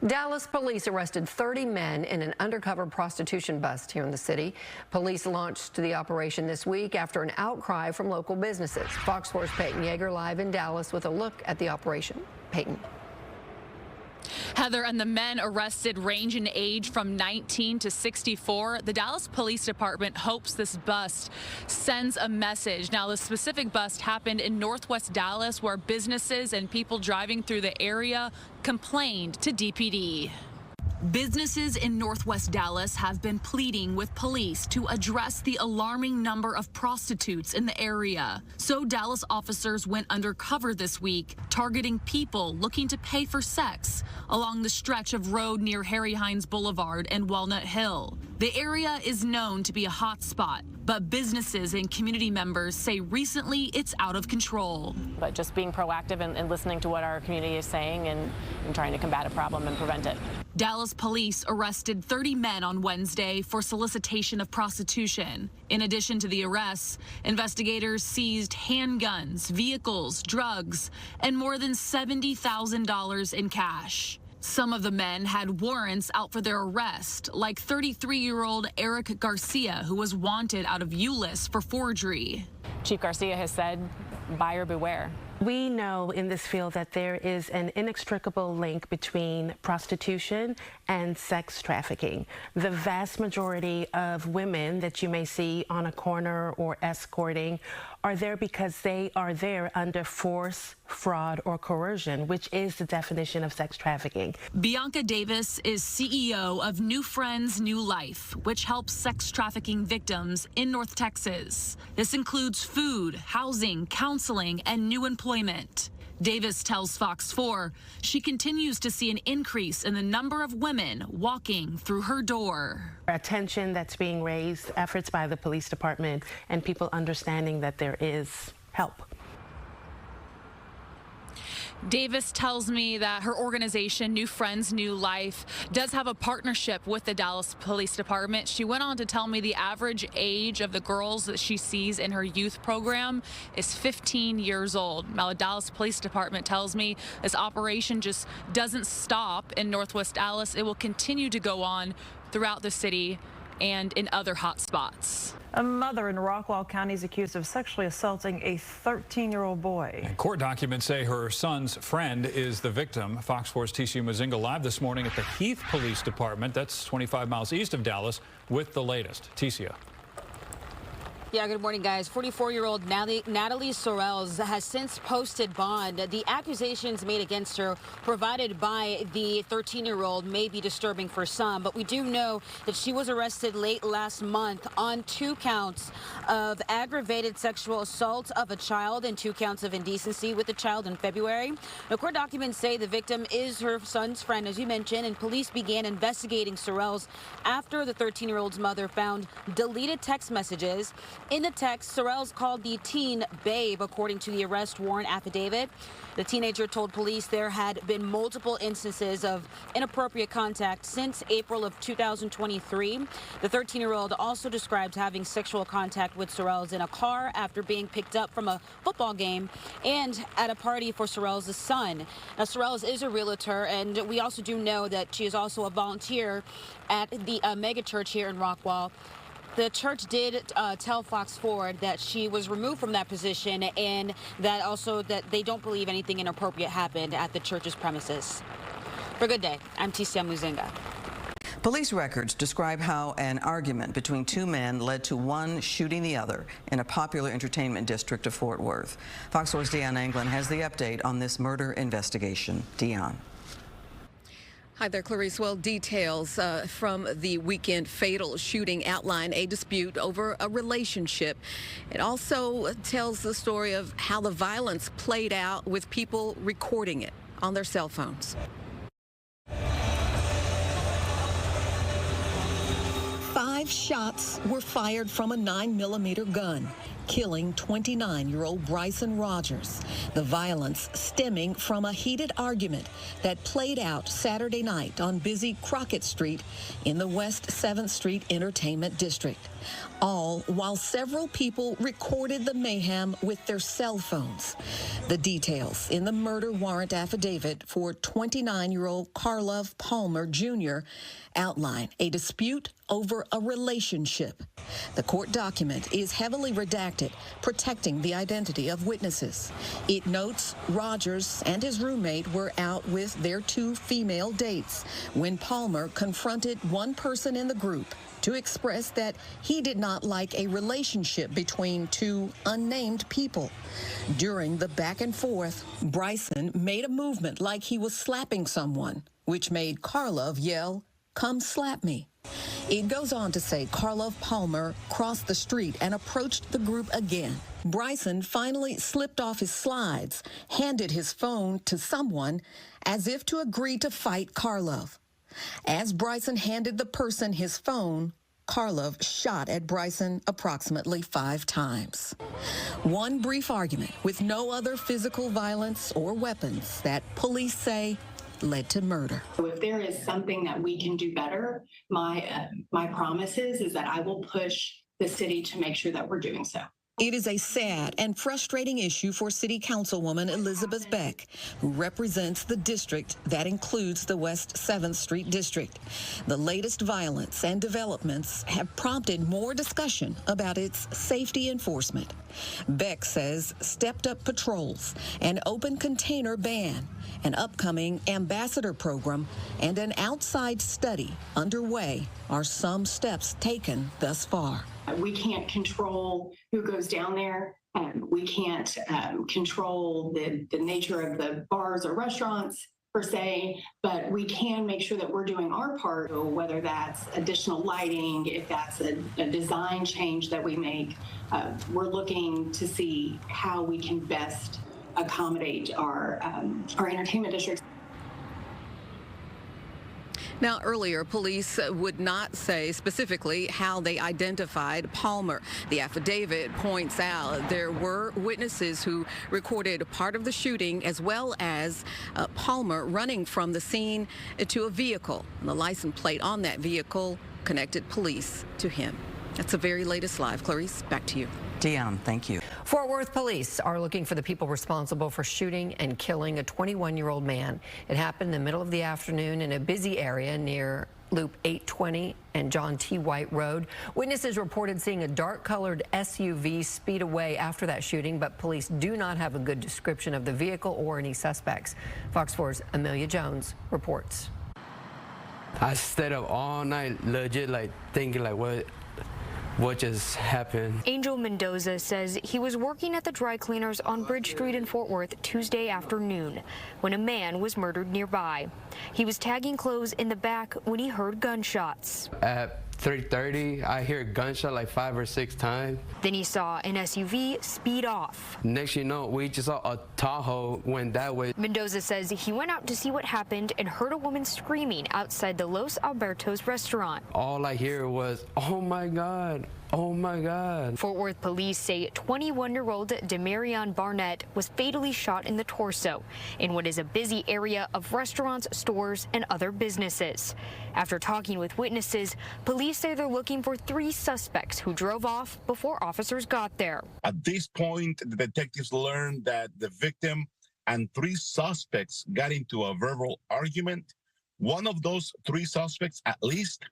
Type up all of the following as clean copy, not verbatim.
Dallas police arrested 30 men in an undercover prostitution bust here in the city. Police launched the operation this week after an outcry from local businesses. Fox 4's Peyton Yeager live in Dallas with a look at the operation. Peyton. Heather, and the men arrested range in age from 19 to 64. The Dallas Police Department hopes this bust sends a message. Now, the specific bust happened in Northwest Dallas, where businesses and people driving through the area complained to DPD. Businesses in Northwest Dallas have been pleading with police to address the alarming number of prostitutes in the area. So Dallas officers went undercover this week, targeting people looking to pay for sex along the stretch of road near Harry Hines Boulevard and Walnut Hill. The area is known to be a hot spot, but businesses and community members say recently it's out of control. But just being proactive and listening to what our community is saying and trying to combat a problem and prevent it. Dallas police arrested 30 men on Wednesday for solicitation of prostitution. In addition to the arrests, investigators seized handguns, vehicles, drugs, and more than $70,000 in cash. Some of the men had warrants out for their arrest, like 33-year-old Eric Garcia, who was wanted out of Euless for forgery. Chief Garcia has said, buyer beware. We know in this field that there is an inextricable link between prostitution and sex trafficking. The vast majority of women that you may see on a corner or escorting are there because they are there under force, fraud, or coercion, which is the definition of sex trafficking. Bianca Davis is CEO of New Friends, New Life, which helps sex trafficking victims in North Texas. This includes food, housing, counseling, and new employment. Davis tells Fox 4 she continues to see an increase in the number of women walking through her door. Attention that's being raised, efforts by the police department, and people understanding that there is help. Davis tells me that her organization, New Friends, New Life, does have a partnership with the Dallas Police Department. She went on to tell me the average age of the girls that she sees in her youth program is 15 years old. Now, the Dallas Police Department tells me this operation just doesn't stop in Northwest Dallas. It will continue to go on throughout the city and in other hot spots. A mother in Rockwall County is accused of sexually assaulting a 13-year-old boy. And court documents say her son's friend is the victim. Fox 4's TC Mazinga live this morning at the Heath Police Department. That's 25 miles east of Dallas with the latest. Ticia. Yeah, good morning, guys. 44-year-old Natalie Sorrells has since posted bond. The accusations made against her provided by the 13-year-old may be disturbing for some, but we do know that she was arrested late last month on 2 counts of aggravated sexual assault of a child and 2 counts of indecency with a child in February. Now, court documents say the victim is her son's friend, as you mentioned, and police began investigating Sorrells after the 13-year-old's mother found deleted text messages. In the text, Sorrells called the teen babe, according to the arrest warrant affidavit. The teenager told police there had been multiple instances of inappropriate contact since April of 2023. The 13-year-old also described having sexual contact with Sorrells in a car after being picked up from a football game and at a party for Sorrells' son. Now, Sorrells is a realtor, and we also do know that she is also a volunteer at the mega church here in Rockwall. The church did tell Fox 4 that she was removed from that position and that also that they don't believe anything inappropriate happened at the church's premises. For Good Day, I'm Ticia Mazinga. Police records describe how an argument between 2 men led to one shooting the other in a popular entertainment district of Fort Worth. Fox 4's Dion Anglin has the update on this murder investigation. Dion. Hi there, Clarice. Well, details from the weekend fatal shooting outline a dispute over a relationship. It also tells the story of how the violence played out with people recording it on their cell phones. 5 shots were fired from a 9mm gun. killing 29-year-old Bryson Rogers. The violence stemming from a heated argument that played out Saturday night on busy Crockett Street in the West 7th Street Entertainment District. All while several people recorded the mayhem with their cell phones. The details in the murder warrant affidavit for 29-year-old Karlov Palmer Jr. outline a dispute over a relationship. The court document is heavily redacted, protecting the identity of witnesses. It notes Rogers and his roommate were out with their 2 female dates when Palmer confronted one person in the group to express that he did not like a relationship between 2 unnamed people. During the back and forth, Bryson made a movement like he was slapping someone, which made Karlov yell, "Come slap me." It goes on to say Karlov Palmer crossed the street and approached the group again. Bryson finally slipped off his slides, handed his phone to someone as if to agree to fight Karlov. As Bryson handed the person his phone, Karlov shot at Bryson approximately 5 times. One brief argument with no other physical violence or weapons that police say led to murder. If there is something that we can do better, my promise is that I will push the city to make sure that we're doing so. It is a sad and frustrating issue for City Councilwoman Elizabeth Beck, who represents the district that includes the West 7th Street District. The latest violence and developments have prompted more discussion about its safety enforcement. Beck says stepped-up patrols, an open container ban, an upcoming ambassador program, and an outside study underway are some steps taken thus far. We can't control who goes down there. We can't control the nature of the bars or restaurants per se, but we can make sure that we're doing our part, whether that's additional lighting, if that's a design change that we make. We're looking to see how we can best accommodate our entertainment districts. Now, earlier, police would not say specifically how they identified Palmer. The affidavit points out there were witnesses who recorded part of the shooting, as well as Palmer running from the scene to a vehicle. And the license plate on that vehicle connected police to him. That's the very latest live. Clarice, back to you. Dion, thank you. Fort Worth police are looking for the people responsible for shooting and killing a 21-year-old man. It happened in the middle of the afternoon in a busy area near Loop 820 and John T. White Road. Witnesses reported seeing a dark-colored SUV speed away after that shooting, but police do not have a good description of the vehicle or any suspects. Fox 4's Amelia Jones reports. I stayed up all night, legit, thinking what just happened. Angel Mendoza says he was working at the dry cleaners on Bridge Street in Fort Worth Tuesday afternoon when a man was murdered nearby. He was tagging clothes in the back when he heard gunshots. At 3:30, I hear a gunshot 5 or 6 times. Then he saw an SUV speed off. Next you know, we just saw a Tahoe went that way. Mendoza says he went out to see what happened and heard a woman screaming outside the Los Albertos restaurant. All I hear was, "Oh my God. Oh my God." Fort Worth police say 21-year-old Demarion Barnett was fatally shot in the torso in what is a busy area of restaurants, stores, and other businesses. After talking with witnesses, police say they're looking for 3 suspects who drove off before officers got there. At this point, the detectives learned that the victim and 3 suspects got into a verbal argument. One of those 3 suspects at least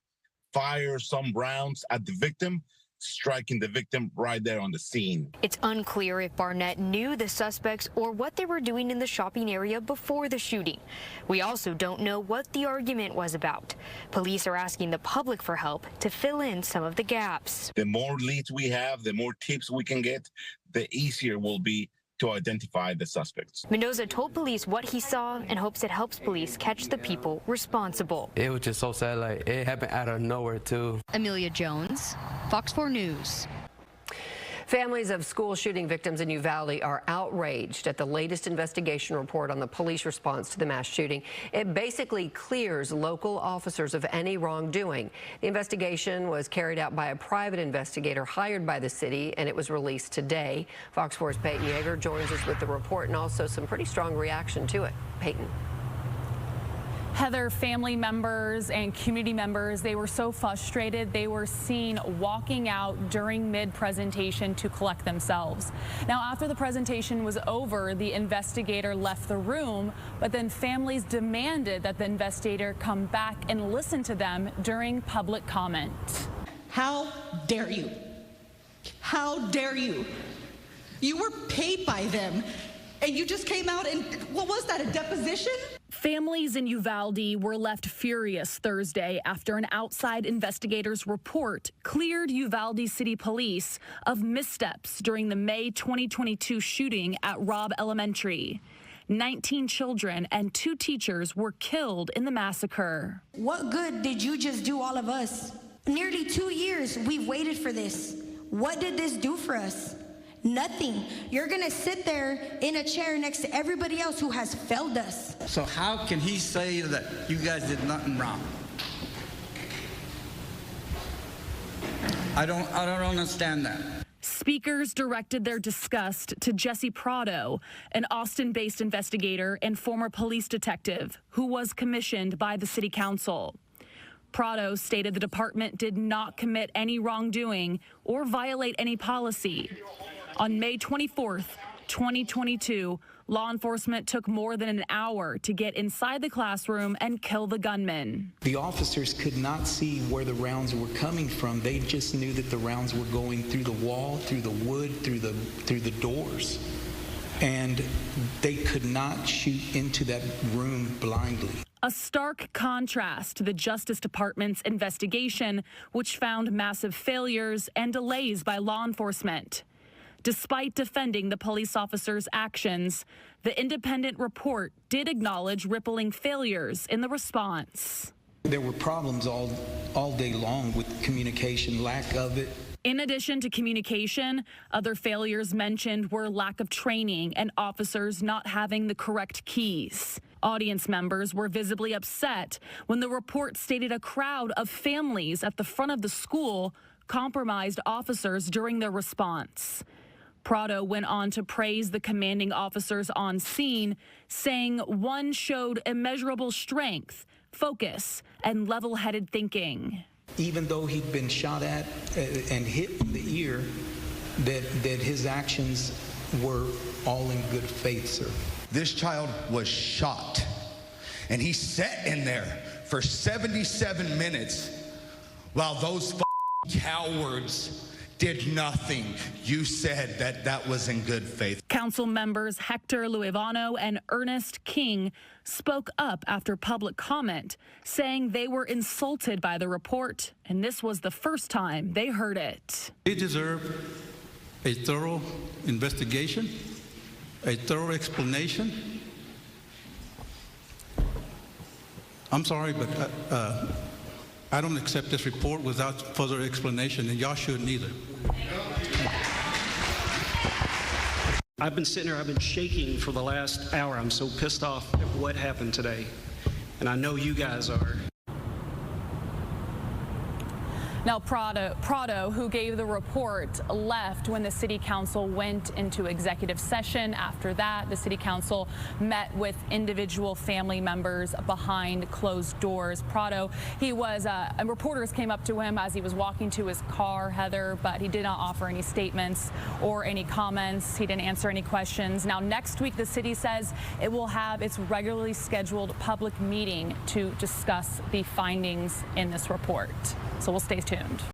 fired some rounds at the victim, striking the victim right there on the scene. It's unclear if Barnett knew the suspects or what they were doing in the shopping area before the shooting. We also don't know what the argument was about. Police are asking the public for help to fill in some of the gaps. The more leads we have, the more tips we can get, the easier will be to identify the suspects. Mendoza told police what he saw and hopes it helps police catch the people responsible. It was just so sad, it happened out of nowhere too. Amelia Jones, Fox 4 News. Families of school shooting victims in Uvalde are outraged at the latest investigation report on the police response to the mass shooting. It basically clears local officers of any wrongdoing. The investigation was carried out by a private investigator hired by the city, and it was released today. Fox 4's Peyton Yeager joins us with the report and also some pretty strong reaction to it. Peyton. Heather, family members and community members, they were so frustrated they were seen walking out during mid-presentation to collect themselves. Now, after the presentation was over, the investigator left the room, but then families demanded that the investigator come back and listen to them during public comment. How dare you? How dare you? You were paid by them, and you just came out and, what was that, a deposition? Families in Uvalde were left furious Thursday after an outside investigator's report cleared Uvalde City Police of missteps during the May 2022 shooting at Robb Elementary. 19 children and 2 teachers were killed in the massacre. What good did you just do all of us? Nearly 2 years we've waited for this. What did this do for us? Nothing. You're gonna sit there in a chair next to everybody else who has failed us. So how can he say that you guys did nothing wrong? I don't understand that. Speakers directed their disgust to Jesse Prado, an Austin-based investigator and former police detective who was commissioned by the city council. Prado stated the department did not commit any wrongdoing or violate any policy. On May 24th, 2022, law enforcement took more than an hour to get inside the classroom and kill the gunman. The officers could not see where the rounds were coming from. They just knew that the rounds were going through the wall, through the wood, through the doors. And they could not shoot into that room blindly. A stark contrast to the Justice Department's investigation, which found massive failures and delays by law enforcement. Despite defending the police officers' actions, the independent report did acknowledge rippling failures in the response. There were problems all day long with communication, lack of it. In addition to communication, other failures mentioned were lack of training and officers not having the correct keys. Audience members were visibly upset when the report stated a crowd of families at the front of the school compromised officers during their response. Prado went on to praise the commanding officers on scene, saying one showed immeasurable strength, focus, and level-headed thinking. Even though he'd been shot at and hit in the ear, that his actions were all in good faith, sir. This child was shot, and he sat in there for 77 minutes while those cowards did nothing. You said that was in good faith. Council members Hector Luevano and Ernest King spoke up after public comment, saying they were insulted by the report, and this was the first time they heard it. They deserve a thorough investigation, a thorough explanation. I'm sorry, but I don't accept this report without further explanation, and y'all shouldn't either. I've been sitting here, I've been shaking for the last hour. I'm so pissed off at what happened today, and I know you guys are. Now, Prado, who gave the report, left when the city council went into executive session. After that, the city council met with individual family members behind closed doors. Prado, and reporters came up to him as he was walking to his car, Heather, but he did not offer any statements or any comments. He didn't answer any questions. Now, next week, the city says it will have its regularly scheduled public meeting to discuss the findings in this report. So we'll stay tuned.